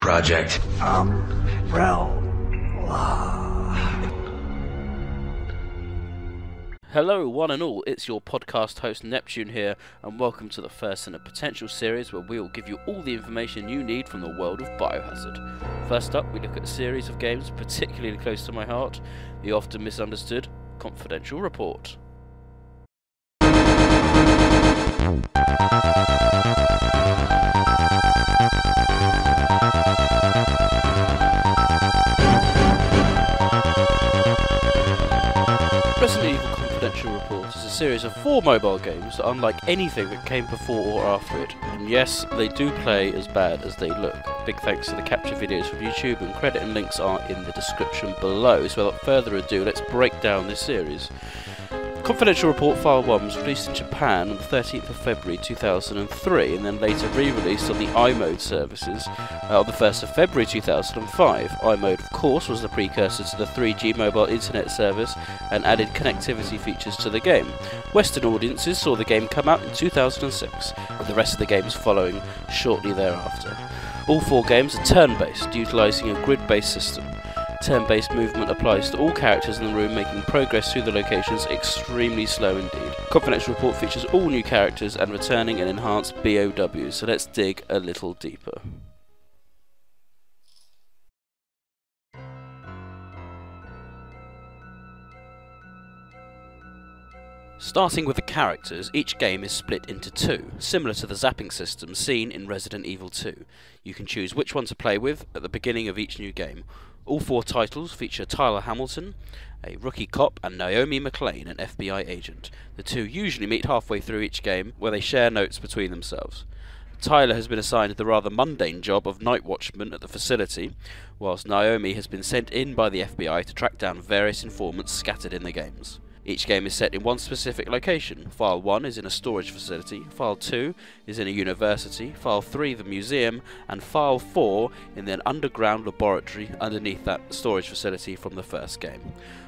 Project Umbrella. Hello one and all, it's your podcast host Neptune here, and welcome to the first in a potential series where we will give you all the information you need from the world of Biohazard. First up, we look at a series of games particularly close to my heart, the often misunderstood Confidential Report. Resident Evil Confidential Report is a series of 4 mobile games that are unlike anything that came before or after it. And yes, they do play as bad as they look. Big thanks to the capture videos from YouTube, and credit and links are in the description below. So without further ado, let's break down this series. Confidential Report File 1 was released in Japan on the 13th of February 2003 and then later re-released on the iMode services on the 1st of February 2005. iMode, of course, was the precursor to the 3G mobile internet service and added connectivity features to the game. Western audiences saw the game come out in 2006, with the rest of the games following shortly thereafter. All 4 games are turn-based, utilising a grid-based system. Turn-based movement applies to all characters in the room, making progress through the locations extremely slow indeed. Confidential Report features all new characters and returning and enhanced BOWs, so let's dig a little deeper. Starting with the characters, each game is split into 2, similar to the zapping system seen in Resident Evil 2. You can choose which one to play with at the beginning of each new game. All 4 titles feature Tyler Hamilton, a rookie cop, and Naomi McLean, an FBI agent. The 2 usually meet halfway through each game, where they share notes between themselves. Tyler has been assigned the rather mundane job of night watchman at the facility, whilst Naomi has been sent in by the FBI to track down various informants scattered in the games. Each game is set in one specific location. File 1 is in a storage facility, File 2 is in a university, File 3 the museum, and File 4 in an underground laboratory underneath that storage facility from the first game.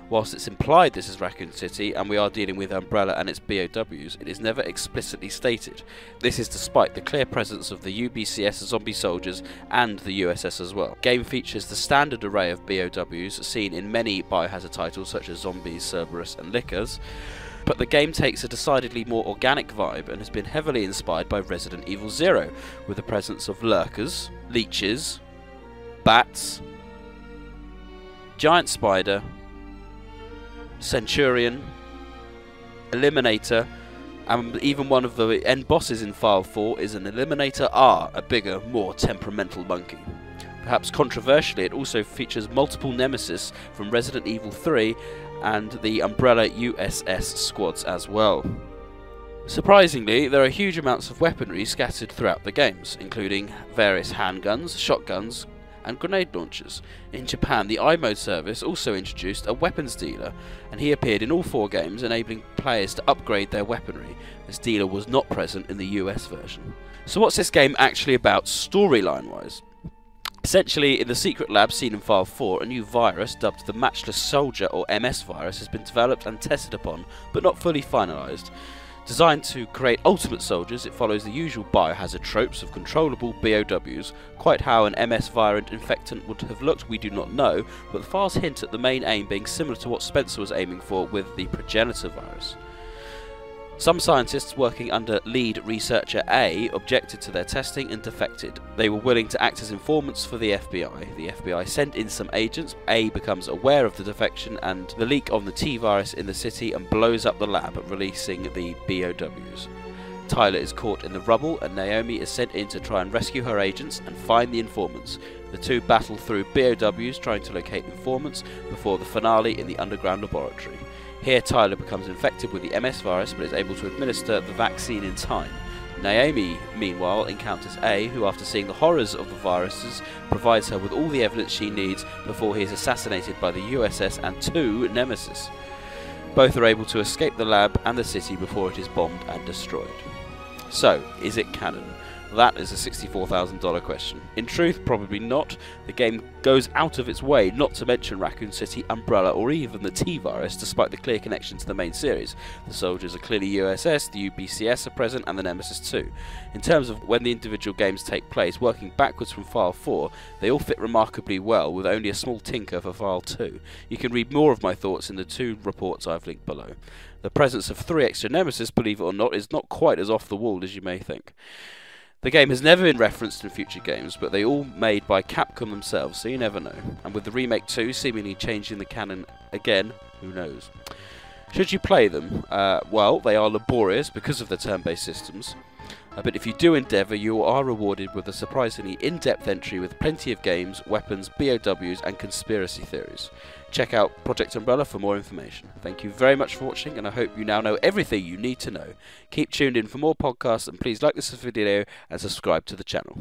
Whilst it's implied this is Raccoon City and we are dealing with Umbrella and its BOWs, it is never explicitly stated. This is despite the clear presence of the UBCS zombie soldiers and the USS as well. Game features the standard array of BOWs seen in many Biohazard titles such as Zombies, Cerberus and Lickers, but the game takes a decidedly more organic vibe and has been heavily inspired by Resident Evil 0, with the presence of lurkers, leeches, bats, giant spider, Centurion, Eliminator, and even one of the end bosses in File 4 is an Eliminator R, a bigger, more temperamental monkey. Perhaps controversially, it also features multiple nemesis from Resident Evil 3 and the Umbrella USS squads as well. Surprisingly, there are huge amounts of weaponry scattered throughout the games, including various handguns, shotguns, and grenade launchers. In Japan, the iMode service also introduced a weapons dealer, and he appeared in all 4 games, enabling players to upgrade their weaponry. This dealer was not present in the US version. So what's this game actually about storyline-wise? Essentially, in the secret lab seen in File 4, a new virus dubbed the Matchless Soldier or MS virus has been developed and tested upon, but not fully finalised. Designed to create ultimate soldiers, it follows the usual Biohazard tropes of controllable BOWs. Quite how an MS variant infectant would have looked we do not know, but the files hint at the main aim being similar to what Spencer was aiming for with the progenitor virus. Some scientists working under lead researcher A objected to their testing and defected. They were willing to act as informants for the FBI. The FBI sent in some agents. A becomes aware of the defection and the leak of the T-virus in the city and blows up the lab, releasing the BOWs. Tyler is caught in the rubble and Naomi is sent in to try and rescue her agents and find the informants. The 2 battle through BOWs trying to locate informants before the finale in the underground laboratory. Here Tyler becomes infected with the MS virus but is able to administer the vaccine in time. Naomi, meanwhile, encounters A, who after seeing the horrors of the viruses, provides her with all the evidence she needs before he is assassinated by the USS and 2 nemesis. Both are able to escape the lab and the city before it is bombed and destroyed. So, is it canon? That is a $64,000 question. In truth, probably not. The game goes out of its way not to mention Raccoon City, Umbrella, or even the T-Virus, despite the clear connection to the main series. The soldiers are clearly USS, the UBCS are present, and the Nemesis too. In terms of when the individual games take place, working backwards from File 4, they all fit remarkably well, with only a small tinker for File 2. You can read more of my thoughts in the 2 reports I've linked below. The presence of 3 extra Nemesis, believe it or not, is not quite as off the wall as you may think. The game has never been referenced in future games, but they all made by Capcom themselves, so you never know. And with the Remake 2 seemingly changing the canon again, who knows? Should you play them? Well, they are laborious because of the turn-based systems. But if you do endeavour, you are rewarded with a surprisingly in-depth entry with plenty of games, weapons, BOWs and conspiracy theories. Check out Project Umbrella for more information. Thank you very much for watching, and I hope you now know everything you need to know. Keep tuned in for more podcasts, and please like this video and subscribe to the channel.